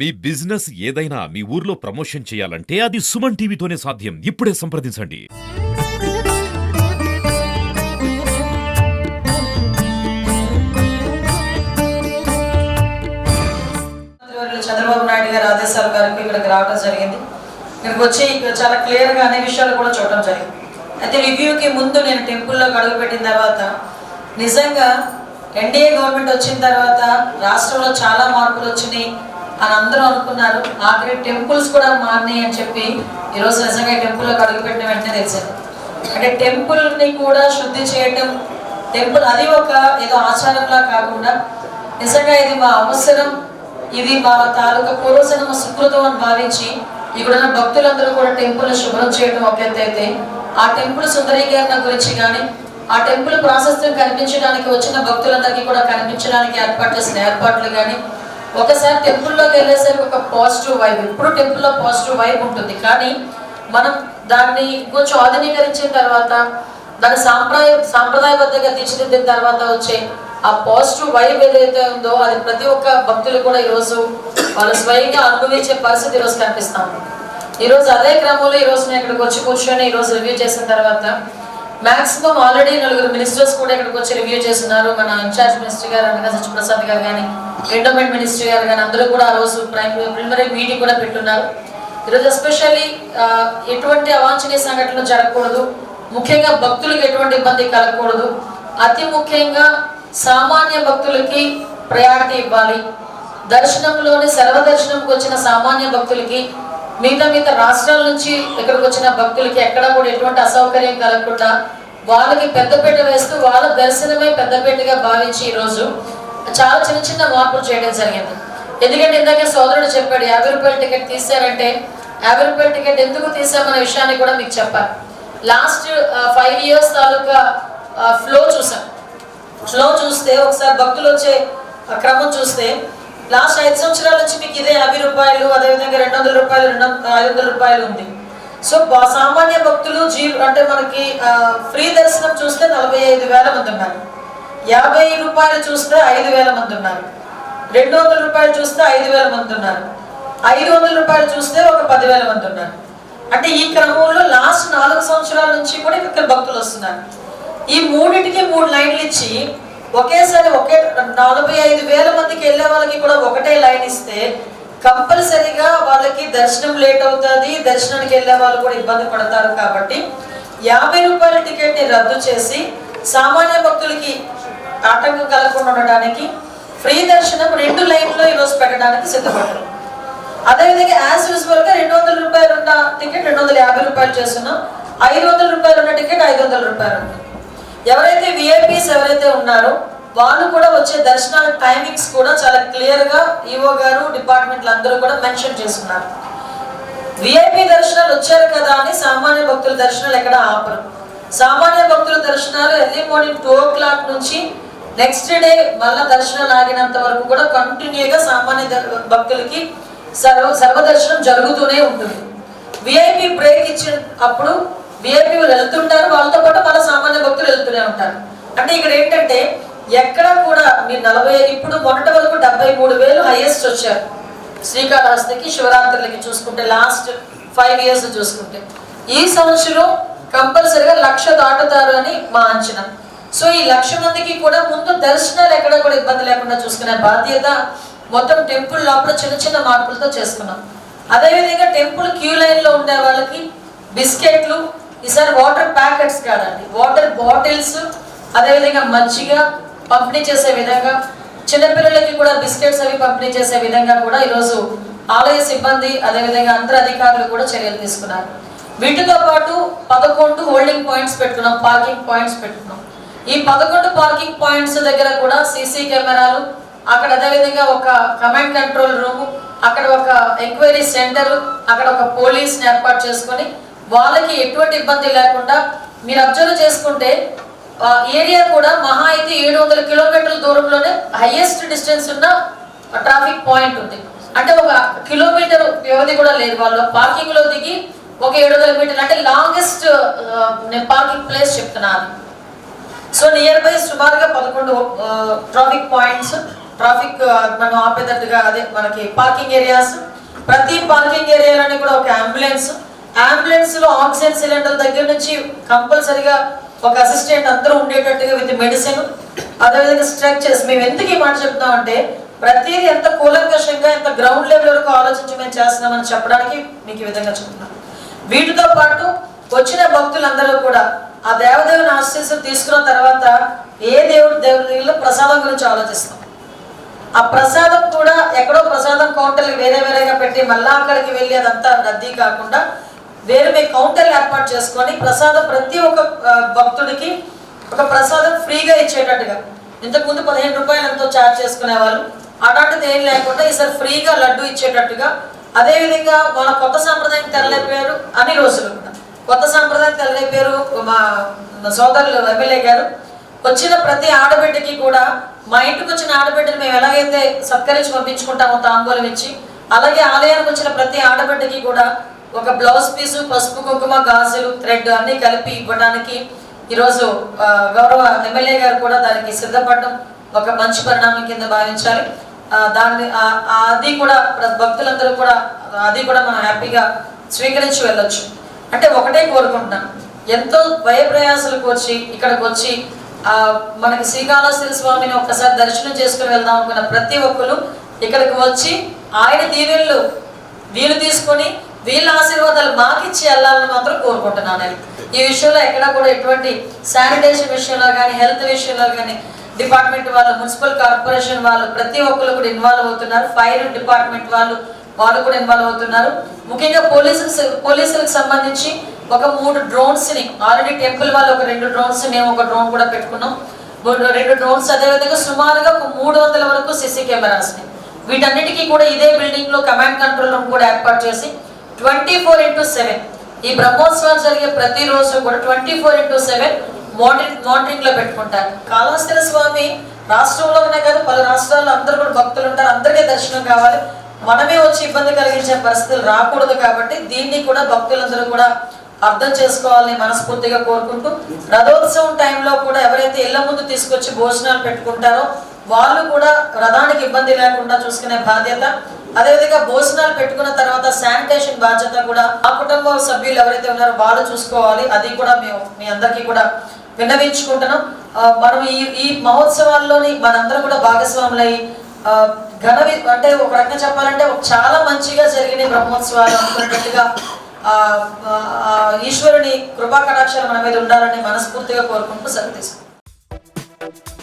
మీ business ఏదైనా మీ ఊర్లో promotion చేయాలంటే అది సుమన్ టీవీతోనే సాధ్యం. ఇప్పుడే సంప్రదించండి. చంద్రబాబు నాయుడు గారి ఆదేశాల మేరకు ఇక్కడికి రావడం జరిగింది. ఇక్కడికి వచ్చి ఇక్కడ చాలా క్లియర్గా అనే విషయాలు కూడా చూడటం జరిగింది. అయితే రివ్యూకి ముందు నేను టెంపుల్లోకి అడుగుపెట్టిన తర్వాత నిజంగా ఎన్డీఏ గవర్నమెంట్ వచ్చిన తర్వాత రాష్ట్రంలో చాలా మార్పులు వచ్చినాయి అని అందరూ అనుకున్నారు. ఆఖరి టెంపుల్స్ కూడా మారినాయి అని చెప్పి ఈరోజు నిజంగా టెంపుల్లోకి అడుగుపెట్టిన వెంటనే తెలిసింది. అంటే టెంపుల్ని కూడా శుద్ధి చేయటం, టెంపుల్ అది ఒక ఏదో ఆచారంలా కాకుండా నిజంగా ఇది మా అవసరం, ఇది మా తాలూకా పూర్వజన్మ సుకృతం అని భావించి ఇక్కడున్న భక్తులందరూ కూడా టెంపుల్ శుభ్రం చేయడం ఒక ఎత్తు అయితే, ఆ టెంపుల్ సుందరీకరణ గురించి కానీ ఆ టెంపుల్ ప్రాశస్త్యం కనిపించడానికి వచ్చిన భక్తులందరికీ కూడా కనిపించడానికి ఏర్పాటు చేసిన ఏర్పాట్లు కానీ, ఒకసారి టెంపుల్లోకి వెళ్ళేసరికి ఒక పాజిటివ్ వైబ్, ఇప్పుడు టెంపుల్లో పాజిటివ్ వైబ్ ఉంటుంది. కానీ మనం దాన్ని కొంచెం ఆధునీకరించిన తర్వాత దాన్ని సాంప్రదాయబద్ధంగా తీర్చిదిద్దిన తర్వాత వచ్చే ఆ పాజిటివ్ వైబ్ ఏదైతే ఉందో అది ప్రతి ఒక్క భక్తులు కూడా ఈరోజు వాళ్ళు స్వయంగా అనుభవించే పరిస్థితి ఈరోజు కనిపిస్తా ఉంది. ఈరోజు అదే క్రమంలో ఈరోజు నేను ఇక్కడికి వచ్చి కూర్చొని ఈరోజు రివ్యూ చేసిన తర్వాత మ్యాక్సిమం ఆల్రెడీ 4 మినిస్టర్స్ కూడా ఇక్కడికి వచ్చి రివ్యూ చేస్తున్నారు. మన ఇన్ఛార్జ్ మినిస్టర్ గారు అనగా సత్యప్రసాద్ గారు కానీ, ఎండోమెంట్ మినిస్టర్ గారు కానీ అందరూ కూడా ఆ రోజు ప్రిలిమినరీ మీటింగ్ కూడా పెట్టున్నారు. ఈరోజు ఎస్పెషల్లీ ఎటువంటి అవాంఛనీయ సంఘటనలు జరగకూడదు, ముఖ్యంగా భక్తులకు ఎటువంటి ఇబ్బంది కలగకూడదు, అతి ముఖ్యంగా సామాన్య భక్తులకి ప్రయారిటీ ఇవ్వాలి. దర్శనంలోని సర్వదర్శనంకి వచ్చిన సామాన్య భక్తులకి మిగతా రాష్ట్రాల నుంచి ఇక్కడికి వచ్చిన భక్తులకి ఎక్కడా కూడా ఎటువంటి అసౌకర్యం కలగకుండా వాళ్ళకి పెద్దపీట వేస్తూ వాళ్ళ దర్శనమే పెద్దపీటగా భావించి ఈరోజు చాలా చిన్న మార్పులు చేయడం జరిగింది. ఎందుకంటే ఇందాక సోదరుడు చెప్పాడు 50 రూపాయల టికెట్ తీశారంటే 50 రూపాయల టికెట్ ఎందుకు తీసామనే విషయాన్ని కూడా మీకు చెప్పాలి. లాస్ట్ 5 years తాలూకా ఫ్లో చూసాం. ఫ్లో చూస్తే ఒకసారి భక్తులు వచ్చే క్రమం చూస్తే లాస్ట్ 5 సంవత్సరాల నుంచి మీకు ఇదే 50 రూపాయలు, అదేవిధంగా 200 రూపాయలు, 500 రూపాయలు ఉంది. సో సామాన్య భక్తులు అంటే మనకి ఫ్రీ దర్శనం చూస్తే 45,000 మంది ఉన్నారు, 50 రూపాయలు చూస్తే 5,000 మంది ఉన్నారు, 200 రూపాయలు చూస్తే 5,000 మంది ఉన్నారు, 500 రూపాయలు చూస్తే ఒక 10,000 మంది ఉన్నారు. అంటే ఈ క్రమంలో లాస్ట్ 4 సంవత్సరాల నుంచి కూడా ఇక్కడ భక్తులు వస్తున్నారు. ఈ మూడింటికి 3 లైన్లు ఇచ్చి ఒకేసారి 45,000 మందికి వెళ్ళే వాళ్ళకి కూడా ఒకటే లైన్ ఇస్తే కంపల్సరీగా వాళ్ళకి దర్శనం లేట్ అవుతుంది, దర్శనానికి వెళ్ళే వాళ్ళు కూడా ఇబ్బంది పడతారు. కాబట్టి 50 రూపాయల టికెట్ని రద్దు చేసి సామాన్య భక్తులకి ఆటంకం కలగకుండా ఉండడానికి ఫ్రీ దర్శనం 2 లైన్లో ఈరోజు పెట్టడానికి సిద్ధపడ్డారు. అదేవిధంగా యాజ్ యూజువల్గా 200 రూపాయలు ఉన్న టికెట్ 250 రూపాయలు చేస్తున్నాం, 500 రూపాయలు ఉన్న టికెట్ 500 రూపాయలు ఉంది. ఎవరైతే విఐపీస్ ఎవరైతే ఉన్నారో వాళ్ళు కూడా వచ్చే దర్శనాల టైమింగ్స్ కూడా చాలా క్లియర్గా ఈవో గారు డిపార్ట్మెంట్లు అందరూ కూడా మెన్షన్ చేస్తున్నారు. విఐపీ దర్శనాలు వచ్చారు కదా అని సామాన్య భక్తుల దర్శనాలు ఎక్కడ ఆపరు. సామాన్య భక్తుల దర్శనాలు ఎర్లీ మార్నింగ్ 2 o'clock నుంచి నెక్స్ట్ డే మళ్ళా దర్శనాలు ఆగినంత వరకు కూడా కంటిన్యూగా సామాన్య భక్తులకి సర్వదర్శనం జరుగుతూనే ఉంటుంది. విఐపీ బ్రేక్ ఇచ్చిన అప్పుడు విఐపీ వెళ్తుంటారు, వాళ్ళతో పాటు మన సామాన్య భక్తులు వెళ్తూనే ఉంటారు. అంటే ఇక్కడ ఏంటంటే ఎక్కడ కూడా మీరు 40 ఇప్పుడు మొన్నటి వరకు 73,000 హైయెస్ట్ వచ్చారు శ్రీకాళహస్తికి శివరాత్రులకి చూసుకుంటే, లాస్ట్ 5 years చూసుకుంటే. ఈ సంవత్సరం కంపల్సరిగా 1,00,000 దాటుతారు అని మా అంచనా. సో ఈ 1,00,000 మందికి కూడా ముందు దర్శనాలు ఎక్కడ కూడా ఇబ్బంది లేకుండా చూసుకునే బాధ్యత మొత్తం టెంపుల్ లోపల చిన్న మార్పులతో చేసుకున్నాం. అదేవిధంగా టెంపుల్ క్యూ లైన్లో ఉండే వాళ్ళకి బిస్కెట్లు, ఈసారి వాటర్ ప్యాకెట్స్ కాదండి, వాటర్ బాటిల్స్, అదేవిధంగా మజ్జిగ పంపిణీ చేసే విధంగా, చిన్నపిల్లలకి కూడా బిస్కెట్స్ అవి పంపిణీ చేసే విధంగా కూడా ఈరోజు ఆలయ సిబ్బంది అదేవిధంగా అందరు అధికారులు కూడా చర్యలు తీసుకున్నారు. వీటితో పాటు 11 హోల్డింగ్ పాయింట్స్ పెట్టుకున్నాం, పార్కింగ్ పాయింట్స్ పెట్టుకున్నాం. ఈ 11 పార్కింగ్ పాయింట్స్ దగ్గర కూడా సీసీ కెమెరాలు, అక్కడ అదేవిధంగా ఒక కమాండ్ కంట్రోల్ రూమ్, అక్కడ ఒక ఎంక్వైరీ సెంటర్, అక్కడ ఒక పోలీస్ని ఏర్పాటు చేసుకొని వాళ్ళకి ఎటువంటి ఇబ్బంది లేకుండా మీరు అబ్జర్వ్ చేసుకుంటే ఏరియా కూడా మహా అయితే 700 కిలోమీటర్ల దూరంలోనే హైయెస్ట్ డిస్టెన్స్ ఉన్న ట్రాఫిక్ పాయింట్ ఉంది. అంటే 1 కిలోమీటర్ వ్యవధి కూడా లేదు. వాళ్ళు పార్కింగ్ లో దిగి ఒక 700 మీటర్లు అంటే లాంగెస్ట్ పార్కింగ్ ప్లేస్ చెప్తున్నాను. సో నియర్ బై సుమారుగా 11 ట్రాఫిక్ పాయింట్స్ ట్రాఫిక్ మనం ఆపేటట్టుగా అదే మనకి పార్కింగ్ ఏరియాస్, ప్రతి పార్కింగ్ ఏరియాలోని కూడా ఒక అంబులెన్స్ లో ఆక్సిజన్ సిలిండర్ దగ్గర నుంచి కంపల్సరిగా ఒక అసిస్టెంట్ అందరూ ఉండేటట్టుగా విత్ మెడిసిన్, అదేవిధంగా స్ట్రక్చర్స్. మేము ఎందుకు ఈ మాట చెప్తామంటే ప్రతిదీ ఎంత కూలంకషంగా ఎంత గ్రౌండ్ లెవెల్ వరకు ఆలోచించి మేము చేస్తున్నామని చెప్పడానికి మీకు ఈ విధంగా చెప్తున్నాం. వీటితో పాటు వచ్చిన భక్తులందరూ కూడా ఆ దేవదేవుని ఆశీస్సులు తీసుకున్న తర్వాత ఏ దేవుడిలో ప్రసాదం గురించి ఆలోచిస్తాం. ఆ ప్రసాదం కూడా ఎక్కడో ప్రసాదం కౌంటర్లు వేరేగా పెట్టి మళ్ళా అక్కడికి వెళ్ళి అదంతా రద్దీ కాకుండా వేరే మీ కౌంటర్లు ఏర్పాటు చేసుకొని ప్రసాదం ప్రతి ఒక్క భక్తుడికి ఒక ప్రసాదం ఫ్రీగా ఇచ్చేటట్టుగా. ఇంతకుముందు 15 రూపాయలు ఎంతో ఛార్జ్ చేసుకునేవాళ్ళు, అలాంటిది ఏం లేకుండా ఈసారి ఫ్రీగా లడ్డు ఇచ్చేటట్టుగా. అదేవిధంగా మన కొత్త సాంప్రదాయం తెరలేపారు అన్ని రోజులు కూడా. కొత్త సాంప్రదాయం తెరలేపారు మా సోదరులు ఎమ్మెల్యే గారు. వచ్చిన ప్రతి ఆడబిడ్డకి కూడా మా ఇంటికి వచ్చిన ఆడబిడ్డని మేము ఎలాగైతే సత్కరించి పంపించుకుంటామో తాంబూలం ఇచ్చి, అలాగే ఆలయానికి వచ్చిన ప్రతి ఆడబిడ్డకి కూడా ఒక బ్లౌజ్ పీసు, పసుపు కుంకుమ, గాజులు, థ్రెడ్ అన్ని కలిపి ఇవ్వడానికి ఈరోజు గౌరవ ఎమ్మెల్యే గారు కూడా దానికి సిద్ధపడడం ఒక మంచి పరిణామం కింద భావించాలి. దాన్ని అది కూడా భక్తులందరూ కూడా అది కూడా మనం హ్యాపీగా స్వీకరించి వెళ్ళొచ్చు. అంటే ఒకటే కోరుకుంటున్నాను, ఎంతో భయప్రయాసాలకు వచ్చి ఇక్కడికి వచ్చి మనకి శ్రీకాళహస్తి స్వామిని ఒక్కసారి దర్శనం చేసుకుని వెళ్దాం అనుకున్న ప్రతి ఒక్కరు ఇక్కడికి వచ్చి ఆయన దీవెనలు వీలు తీసుకొని వీళ్ళ ఆశీర్వాదాలు మాకిచ్చి వెళ్ళాలని మాత్రం కోరుకుంటున్నాను. ఈ విషయంలో ఎక్కడా కూడా ఎటువంటి శానిటేషన్ విషయంలో కానీ, హెల్త్ విషయంలో కానీ డిపార్ట్మెంట్ వాళ్ళు, మున్సిపల్ కార్పొరేషన్ వాళ్ళు ప్రతి ఒక్కరు కూడా ఇన్వాల్వ్ అవుతున్నారు. ఫైర్ డిపార్ట్మెంట్ వాళ్ళు కూడా ఇన్వాల్వ్ అవుతున్నారు. ముఖ్యంగా పోలీసులకు సంబంధించి ఒక 3 డ్రోన్స్ని ఆల్రెడీ టెంపుల్ వాళ్ళు ఒక 2 డ్రోన్స్, మేము ఒక డ్రోన్ కూడా పెట్టుకున్నాం. 2 డ్రోన్స్, అదేవిధంగా సుమారుగా ఒక 300 వరకు సిసి కెమెరాస్ని. వీటన్నిటికీ కూడా ఇదే బిల్డింగ్ లో కమాండ్ కంట్రోల్ రూమ్ కూడా ఏర్పాటు చేసి 24/7 ఈ బ్రహ్మోత్సవాలు జరిగే ప్రతిరోజు కూడా 24/7 మానిటరింగ్ లో పెట్టుకుంటారు. కాళహస్తి స్వామి రాష్ట్రంలోనే కాదు పలు రాష్ట్రాల్లో అందరూ కూడా భక్తులు ఉంటారు, అందరికీ దర్శనం కావాలి. మనమే వచ్చి ఇబ్బంది కలిగించే పరిస్థితులు రాకూడదు. కాబట్టి దీన్ని కూడా భక్తులందరూ కూడా అర్థం చేసుకోవాలని మనస్ఫూర్తిగా కోరుకుంటూ, రథోత్సవం టైంలో కూడా ఎవరైతే ఇళ్ల ముందు తీసుకొచ్చి భోజనాలు పెట్టుకుంటారో వాళ్ళు కూడా రథానికి ఇబ్బంది లేకుండా చూసుకునే బాధ్యత, అదేవిధంగా భోజనాలు పెట్టుకున్న తర్వాత శానిటేషన్ బాధ్యత కూడా ఆ కుటుంబ సభ్యులు ఎవరైతే ఉన్నారో వాళ్ళు చూసుకోవాలి. అది కూడా మేము మీ అందరికీ కూడా విన్నవించుకుంటున్నాం. మనం ఈ మహోత్సవాల్లోని మనందరం కూడా భాగస్వాములై అంటే ఒక రకంగా చెప్పాలంటే చాలా మంచిగా జరిగిన బ్రహ్మోత్సవాలు అనుకున్నట్టుగా ఈశ్వరుని కృపా కటాక్షాలు మన మీద ఉండాలని మనస్ఫూర్తిగా కోరుకుంటూ సెలవు తీసుకుంటాం.